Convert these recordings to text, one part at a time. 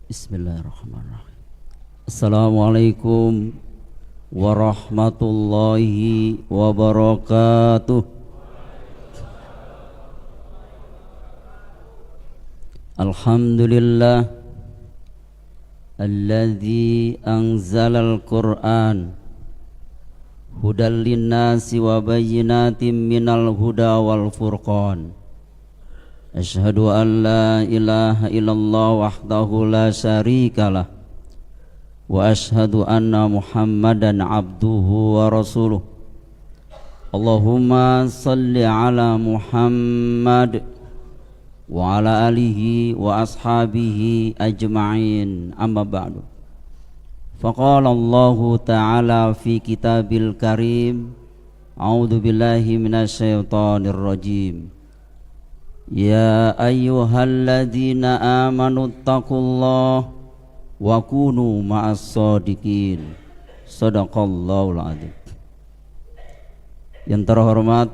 Bismillahirrahmanirrahim. Assalamualaikum warahmatullahi wabarakatuh. Alhamdulillah alladzi anzalal Qur'an hudal linnasi wa bayyinatin minal huda wal furqan. Asyhadu an la ilaha illallah wahdahu la syarikalah wa asyhadu anna Muhammadan abduhu wa rasuluh. Allahumma salli ala Muhammad wa ala alihi wa ashabihi ajma'in, amma ba'du. Faqala Allahu ta'ala fi kitabil karim, a'udzu billahi minasyaitonir rajim. Ya ayyuhalladzina amanu taqullaha wa kunu ma'as shadiqin. Shadaqallahul adzim. Yang terhormat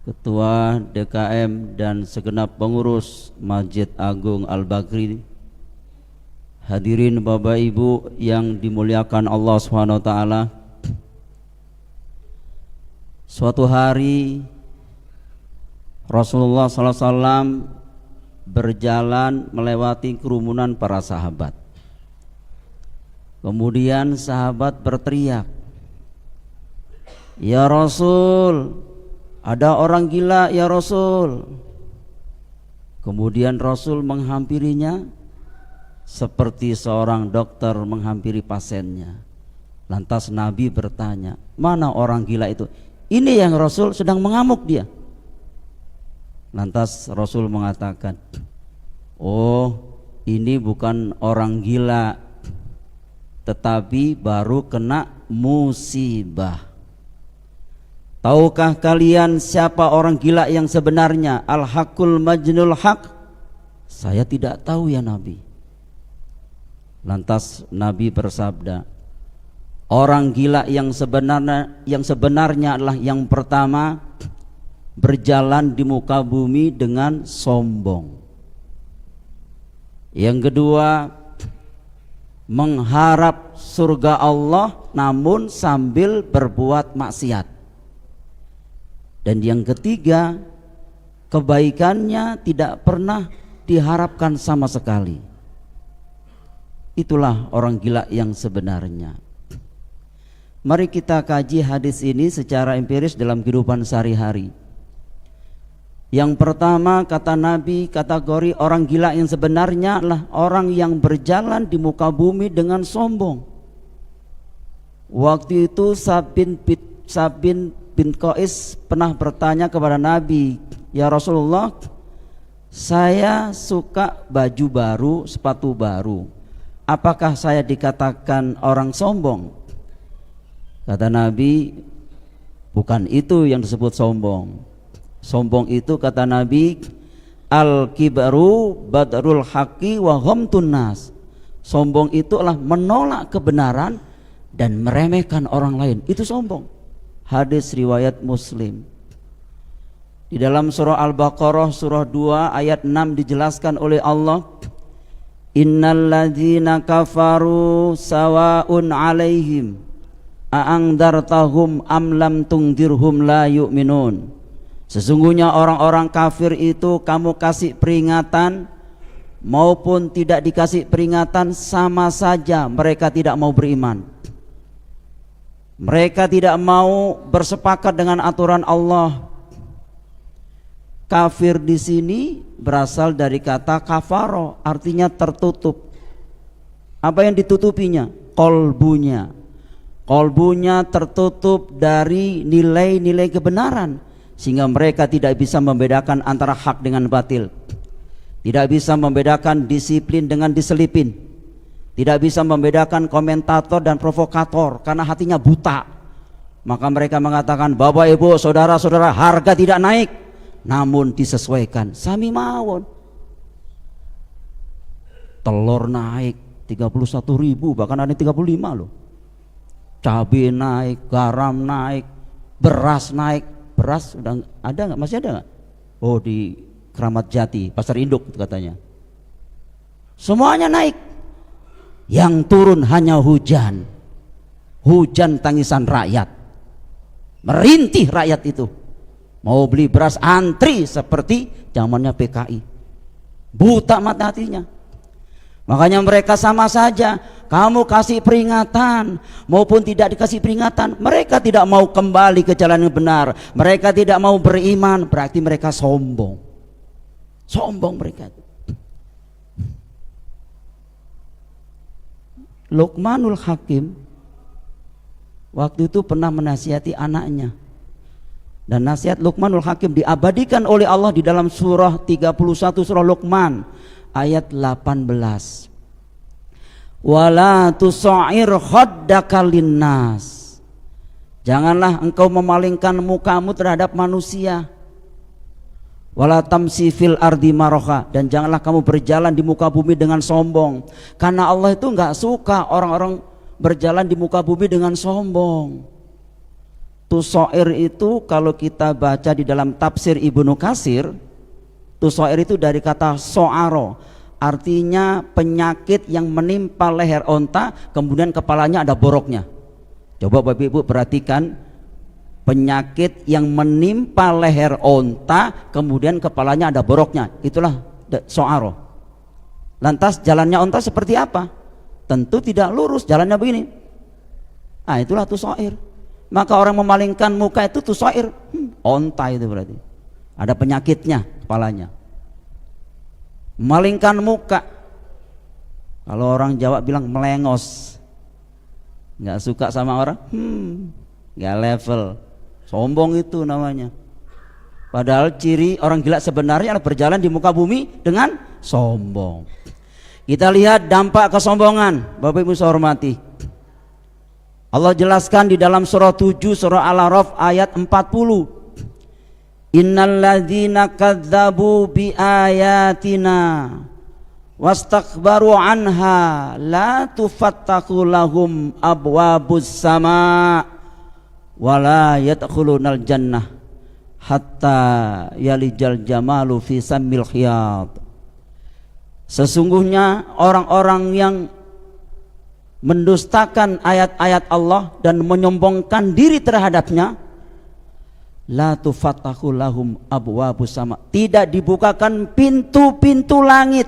Ketua DKM dan segenap pengurus Masjid Agung Al-Bakri, hadirin Bapak Ibu yang dimuliakan Allah Subhanahu wa taala. Suatu hari Rasulullah SAW berjalan melewati kerumunan para sahabat. Kemudian sahabat berteriak, "Ya Rasul, ada orang gila ya Rasul." Kemudian Rasul menghampirinya seperti seorang dokter menghampiri pasiennya. Lantas Nabi bertanya, "Mana orang gila itu?" "Ini yang Rasul, sedang mengamuk dia." Lantas Rasul mengatakan, "Oh, ini bukan orang gila, tetapi baru kena musibah. Tahukah kalian siapa orang gila yang sebenarnya? Al-Haqqul Majnul Haq." "Saya tidak tahu ya Nabi." Lantas Nabi bersabda, orang gila yang sebenarnya adalah yang pertama, berjalan di muka bumi dengan sombong. Yang kedua, mengharap surga Allah namun sambil berbuat maksiat. Dan yang ketiga, kebaikannya tidak pernah diharapkan sama sekali. Itulah orang gila yang sebenarnya. Mari kita kaji hadis ini secara empiris dalam kehidupan sehari-hari. Yang pertama, kata Nabi, kategori orang gila yang sebenarnya adalah orang yang berjalan di muka bumi dengan sombong. Waktu itu Sabin bin Qais pernah bertanya kepada Nabi, "Ya Rasulullah, saya suka baju baru, sepatu baru. Apakah saya dikatakan orang sombong?" Kata Nabi, "Bukan itu yang disebut sombong. Sombong itu," kata Nabi, "al-kibaru badrul haqqi wa ghamtun nas." Sombong itu adalah menolak kebenaran dan meremehkan orang lain. Itu sombong. Hadis riwayat Muslim. Di dalam surah Al-Baqarah surah 2 ayat 6 dijelaskan oleh Allah, "Innal ladzina kafaru sawa'un 'alaihim a'angdartahum am lam tungdirhum la yu'minun." Sesungguhnya orang-orang kafir itu kamu kasih peringatan maupun tidak dikasih peringatan sama saja mereka tidak mau beriman. Mereka tidak mau bersepakat dengan aturan Allah. Kafir di sini berasal dari kata kafaro, artinya tertutup. Apa yang ditutupinya? Kolbunya. Kolbunya tertutup dari nilai-nilai kebenaran, sehingga mereka tidak bisa membedakan antara hak dengan batil, tidak bisa membedakan disiplin dengan diselipin, tidak bisa membedakan komentator dan provokator karena hatinya buta. Maka mereka mengatakan, "Bapak Ibu saudara-saudara, harga tidak naik namun disesuaikan." Sami mawon. Telur naik 31.000, bahkan ada 35 loh. Cabai naik, garam naik, beras naik. Beras udah ada nggak? Masih ada nggak? Oh, di Keramat Jati, Pasar Induk katanya. Semuanya naik. Yang turun hanya hujan. Hujan tangisan rakyat. Merintih rakyat itu. Mau beli beras antri seperti zamannya PKI. Buta mata hatinya. Makanya mereka sama saja. Kamu kasih peringatan maupun tidak dikasih peringatan, mereka tidak mau kembali ke jalan yang benar. Mereka tidak mau beriman, berarti mereka sombong. Sombong mereka. Luqmanul Hakim waktu itu pernah menasihati anaknya. Dan nasihat Luqmanul Hakim diabadikan oleh Allah di dalam surah 31 surah Luqman ayat 18. Wala tusa'ir khaddaka linnas. Janganlah engkau memalingkan mukamu terhadap manusia. Wala tamsi fil ardi maraha, dan janganlah kamu berjalan di muka bumi dengan sombong. Karena Allah itu enggak suka orang-orang berjalan di muka bumi dengan sombong. Tusair itu kalau kita baca di dalam tafsir Ibnu Katsir, tusair itu dari kata so'aro, artinya penyakit yang menimpa leher onta kemudian kepalanya ada boroknya. Coba Bapak Ibu perhatikan, penyakit yang menimpa leher onta kemudian kepalanya ada boroknya, itulah so'aro. Lantas jalannya onta seperti apa? Tentu tidak lurus, jalannya begini. Nah, itulah tusair. Maka orang memalingkan muka itu tusair, onta itu berarti ada penyakitnya kepalanya. Malingkan muka, kalau orang Jawa bilang melengos, nggak suka sama orang, nggak level, sombong itu namanya. Padahal ciri orang gila sebenarnya adalah berjalan di muka bumi dengan sombong. Kita lihat dampak kesombongan, Bapak Ibu saya hormati. Allah jelaskan di dalam surah 7 surah Al-A'raf ayat 40. Innalladzina kadzabu bi ayatina wastakbaru anha la tufattahu lahum abwabus sama wala yadkhulunal jannah hatta yalijal jamalu fi sammil khiyat. Sesungguhnya orang-orang yang mendustakan ayat-ayat Allah dan menyombongkan diri terhadapnya, la tufattahu lahum abwabus sama, tidak dibukakan pintu-pintu langit.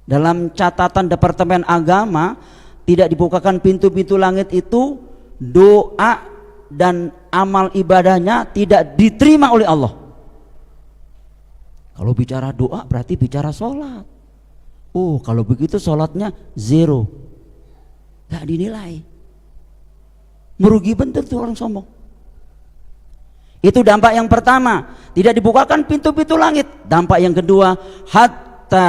Dalam catatan Departemen Agama, tidak dibukakan pintu-pintu langit itu doa dan amal ibadahnya tidak diterima oleh Allah. Kalau bicara doa berarti bicara sholat. Oh, kalau begitu sholatnya zero, gak dinilai, merugi bener tuh orang sombong. Itu dampak yang pertama, tidak dibukakan pintu-pintu langit. Dampak yang kedua, hatta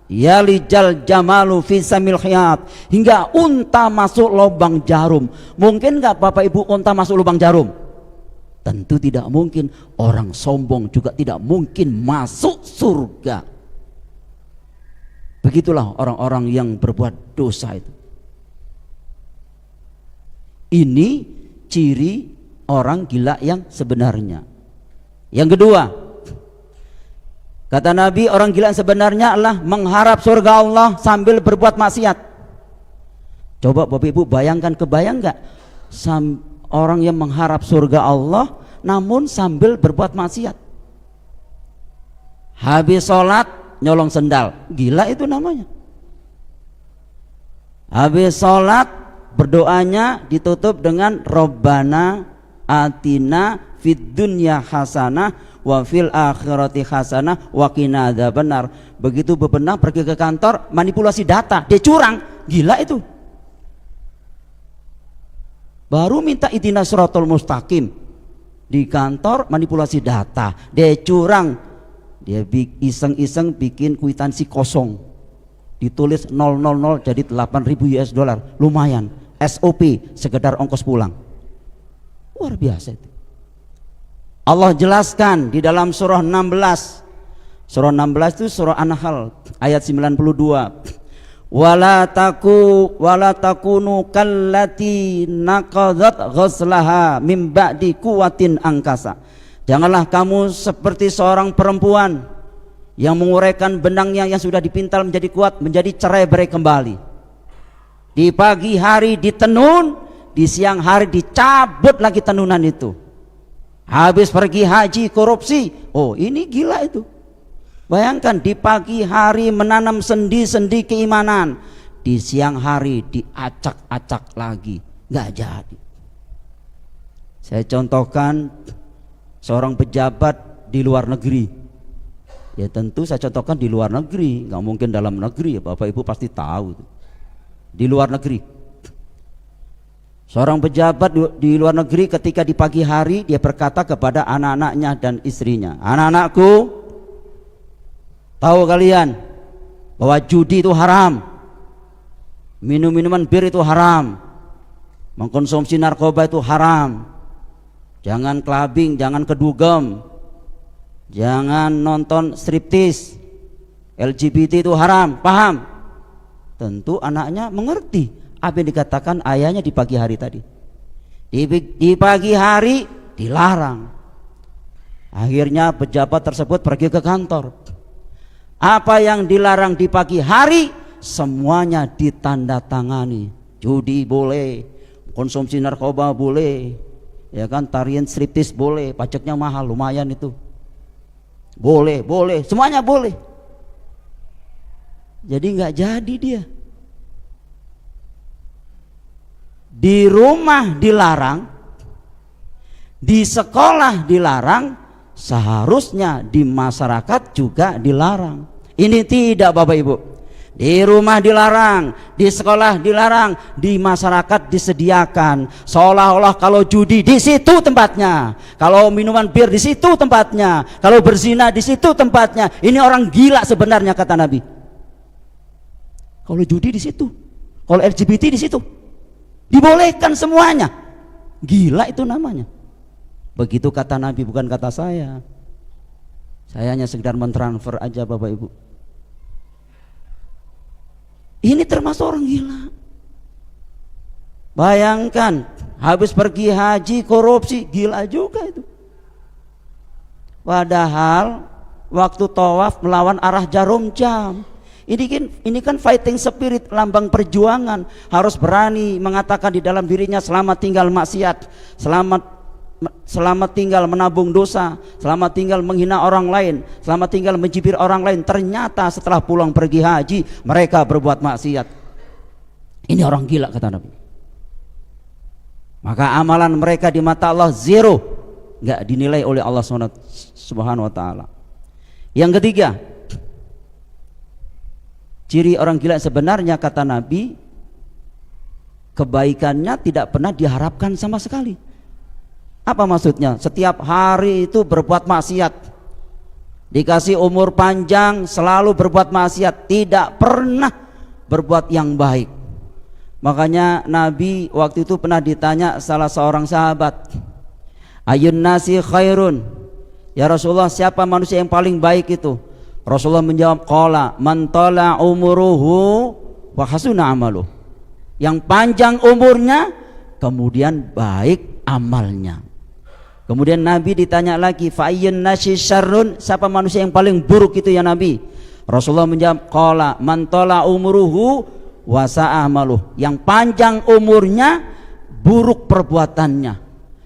yalijal jamalu fi samil khiyat, hingga unta masuk lubang jarum. Mungkin gak Bapak Ibu unta masuk lubang jarum? Tentu tidak mungkin. Orang sombong juga tidak mungkin masuk surga. Begitulah orang-orang yang berbuat dosa itu. Ini ciri orang gila yang sebenarnya. Yang kedua, kata Nabi, orang gila yang sebenarnya adalah mengharap surga Allah sambil berbuat maksiat. Coba Bapak Ibu bayangkan, kebayang gak orang yang mengharap surga Allah namun sambil berbuat maksiat? Habis sholat nyolong sendal, gila itu namanya. Habis sholat berdoanya ditutup dengan Rabbana atina fid dunya hasanah wa fil akhirati hasanah wa qina adzabannar. Begitu bebenah pergi ke kantor, manipulasi data, dia curang, gila itu. Baru minta ihdinas siratal mustaqim, di kantor manipulasi data, dia curang. Dia iseng-iseng bikin kwitansi kosong, ditulis 000 jadi 8.000 US dollar, lumayan. SOP, sekedar ongkos pulang. Luar biasa itu. Allah jelaskan di dalam surah 16. Surah 16 itu surah An-Nahl ayat 92. Wala takunu kallati naqadat ghaslaha mim ba'di quwwatin angkasa. Janganlah kamu seperti seorang perempuan yang menguraikan benangnya yang sudah dipintal menjadi kuat, menjadi cerai-berai kembali. Di pagi hari ditenun, di siang hari dicabut lagi tenunan itu. Habis pergi haji korupsi, oh ini gila itu. Bayangkan di pagi hari menanam sendi-sendi keimanan, di siang hari diacak-acak lagi, nggak jadi. Saya contohkan seorang pejabat di luar negeri. Ya tentu saya contohkan di luar negeri, nggak mungkin dalam negeri. Ya Bapak Ibu pasti tahu. Di luar negeri, seorang pejabat di luar negeri ketika di pagi hari dia berkata kepada anak-anaknya dan istrinya, anak-anakku, tahu kalian bahwa judi itu haram, minum-minuman bir itu haram, mengkonsumsi narkoba itu haram, jangan clubbing, jangan kedugem, jangan nonton striptis, LGBT itu haram, paham? Tentu anaknya mengerti apa yang dikatakan ayahnya di pagi hari tadi. Di pagi hari dilarang. Akhirnya pejabat tersebut pergi ke kantor. Apa yang dilarang di pagi hari semuanya ditandatangani. Judi boleh, konsumsi narkoba boleh, ya kan, tarian striptis boleh, pajaknya mahal, lumayan itu. Boleh, semuanya boleh. Jadi nggak jadi dia. Di rumah dilarang, di sekolah dilarang, seharusnya di masyarakat juga dilarang. Ini tidak Bapak Ibu. Di rumah dilarang, di sekolah dilarang, di masyarakat disediakan. Seolah-olah kalau judi di situ tempatnya, kalau minuman bir di situ tempatnya, kalau berzina di situ tempatnya. Ini orang gila sebenarnya kata Nabi. Kalau judi di situ, kalau LGBT di situ, dibolehkan semuanya. Gila itu namanya. Begitu kata Nabi, bukan kata saya. Saya hanya sekedar mentransfer aja Bapak Ibu. Ini termasuk orang gila. Bayangkan, habis pergi haji korupsi, gila juga itu. Padahal waktu tawaf melawan arah jarum jam. Ini kan fighting spirit, lambang perjuangan. Harus berani mengatakan di dalam dirinya selamat tinggal maksiat, selamat tinggal menabung dosa, selamat tinggal menghina orang lain, selamat tinggal mencibir orang lain. Ternyata setelah pulang pergi haji mereka berbuat maksiat. Ini orang gila kata Nabi. Maka amalan mereka di mata Allah zero, nggak dinilai oleh Allah Subhanahu wa taala. Yang ketiga, ciri orang gila sebenarnya kata Nabi, kebaikannya tidak pernah diharapkan sama sekali. Apa maksudnya? Setiap hari itu berbuat maksiat, dikasih umur panjang selalu berbuat maksiat, tidak pernah berbuat yang baik. Makanya Nabi waktu itu pernah ditanya salah seorang sahabat, ayun nasi khairun, ya Rasulullah, siapa manusia yang paling baik itu? Rasulullah menjawab, qala man tala umuruhu wa hasuna amaluh. Yang panjang umurnya kemudian baik amalnya. Kemudian Nabi ditanya lagi, fa ayyun nasi syarrun, siapa manusia yang paling buruk itu ya Nabi? Rasulullah menjawab, qala man tala umuruhu wa sa'a amaluh. Yang panjang umurnya buruk perbuatannya.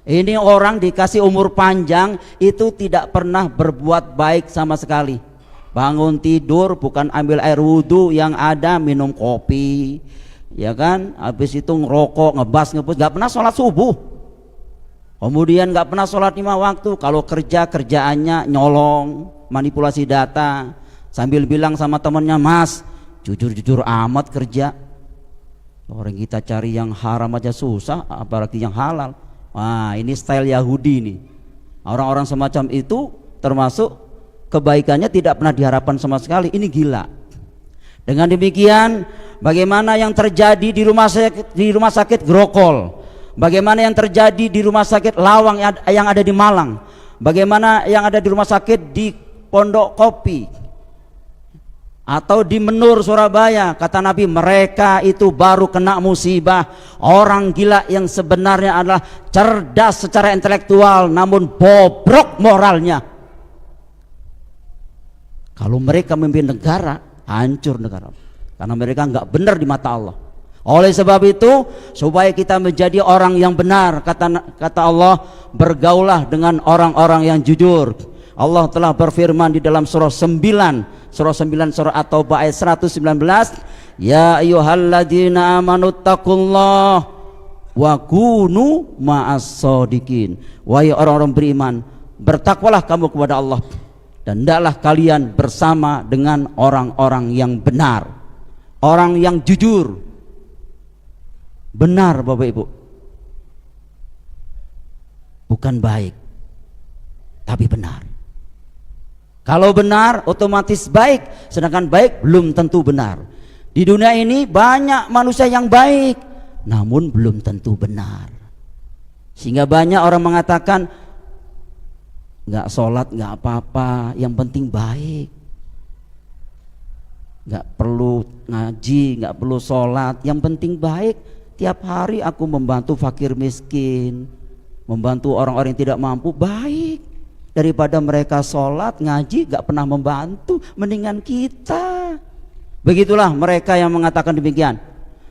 Ini orang dikasih umur panjang itu tidak pernah berbuat baik sama sekali. Bangun tidur bukan ambil air wudhu, yang ada minum kopi, ya kan, habis itu ngerokok, ngebas, nggak pernah sholat subuh, kemudian nggak pernah sholat 5 waktu. Kalau kerjaannya nyolong, manipulasi data, sambil bilang sama temannya, mas jujur amat kerja. Orang kita cari yang haram aja susah, apalagi yang halal. Wah, ini style Yahudi nih. Orang-orang semacam itu termasuk kebaikannya tidak pernah diharapkan sama sekali. Ini gila. Dengan demikian, bagaimana yang terjadi di rumah sakit Grokol, bagaimana yang terjadi di rumah sakit Lawang yang ada di Malang, bagaimana yang ada di rumah sakit di Pondok Kopi atau di Menur Surabaya, kata Nabi, mereka itu baru kena musibah. Orang gila yang sebenarnya adalah cerdas secara intelektual namun bobrok moralnya. Kalau mereka memimpin negara, hancur negara, karena mereka nggak benar di mata Allah. Oleh sebab itu, supaya kita menjadi orang yang benar, kata Allah, bergaulah dengan orang-orang yang jujur. Allah telah berfirman di dalam surah 9 surah At-Taubah ayat 119, ya ayyuhalladzina amanu taqullah wa kunu ma'as shodiqin. Wahai orang-orang beriman, bertakwalah kamu kepada Allah dan hendaklah kalian bersama dengan orang-orang yang benar, orang yang jujur. Benar Bapak Ibu, bukan baik, tapi benar. Kalau benar otomatis baik, sedangkan baik belum tentu benar. Di dunia ini banyak manusia yang baik, namun belum tentu benar. Sehingga banyak orang mengatakan, nggak sholat nggak apa-apa, yang penting baik. Nggak perlu ngaji, nggak perlu sholat, yang penting baik. Tiap hari aku membantu fakir miskin, membantu orang-orang yang tidak mampu, baik. Daripada mereka sholat, ngaji, gak pernah membantu, mendingan kita. Begitulah mereka yang mengatakan demikian.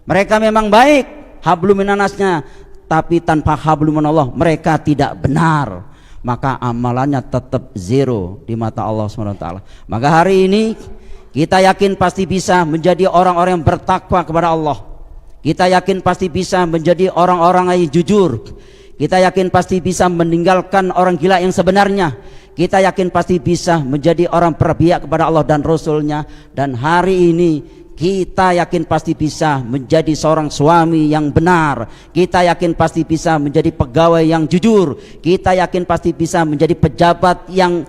Mereka memang baik, hablum minannasnya, tapi tanpa hablum minallah mereka tidak benar. Maka amalannya tetap zero di mata Allah SWT. Maka hari ini kita yakin pasti bisa menjadi orang-orang yang bertakwa kepada Allah. Kita yakin pasti bisa menjadi orang-orang yang jujur. Kita yakin pasti bisa meninggalkan orang gila yang sebenarnya. Kita yakin pasti bisa menjadi orang berpihak kepada Allah dan Rasul-Nya. Dan hari ini kita yakin pasti bisa menjadi seorang suami yang benar. Kita yakin pasti bisa menjadi pegawai yang jujur. Kita yakin pasti bisa menjadi pejabat yang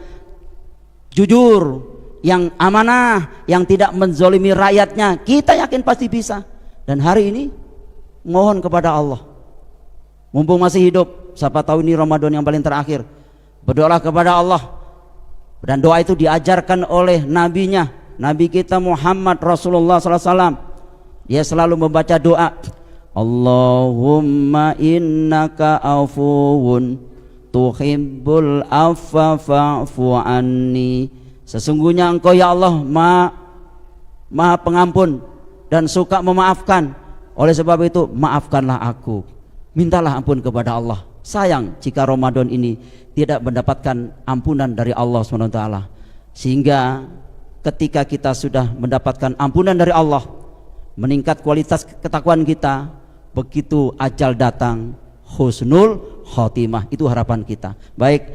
jujur, yang amanah, yang tidak menzolimi rakyatnya. Kita yakin pasti bisa. Dan hari ini mohon kepada Allah, mumpung masih hidup, siapa tahu ini Ramadan yang paling terakhir, berdoalah kepada Allah. Dan doa itu diajarkan oleh nabinya, Nabi kita Muhammad Rasulullah SAW. Dia selalu membaca doa, Allahumma innaka afuwun tuhibbul afwa fa'fu anni. Sesungguhnya engkau ya Allah maha pengampun dan suka memaafkan. Oleh sebab itu maafkanlah aku. Mintalah ampun kepada Allah. Sayang jika Ramadan ini tidak mendapatkan ampunan dari Allah SWT. Sehingga ketika kita sudah mendapatkan ampunan dari Allah, meningkat kualitas ketakwaan kita, begitu ajal datang, husnul khotimah. Itu harapan kita. Baik,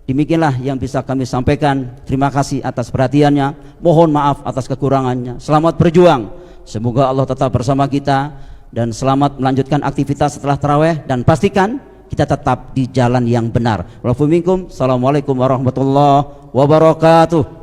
demikianlah yang bisa kami sampaikan. Terima kasih atas perhatiannya. Mohon maaf atas kekurangannya. Selamat berjuang. Semoga Allah tetap bersama kita dan selamat melanjutkan aktivitas setelah tarawih, dan pastikan kita tetap di jalan yang benar. Assalamualaikum warahmatullahi wabarakatuh.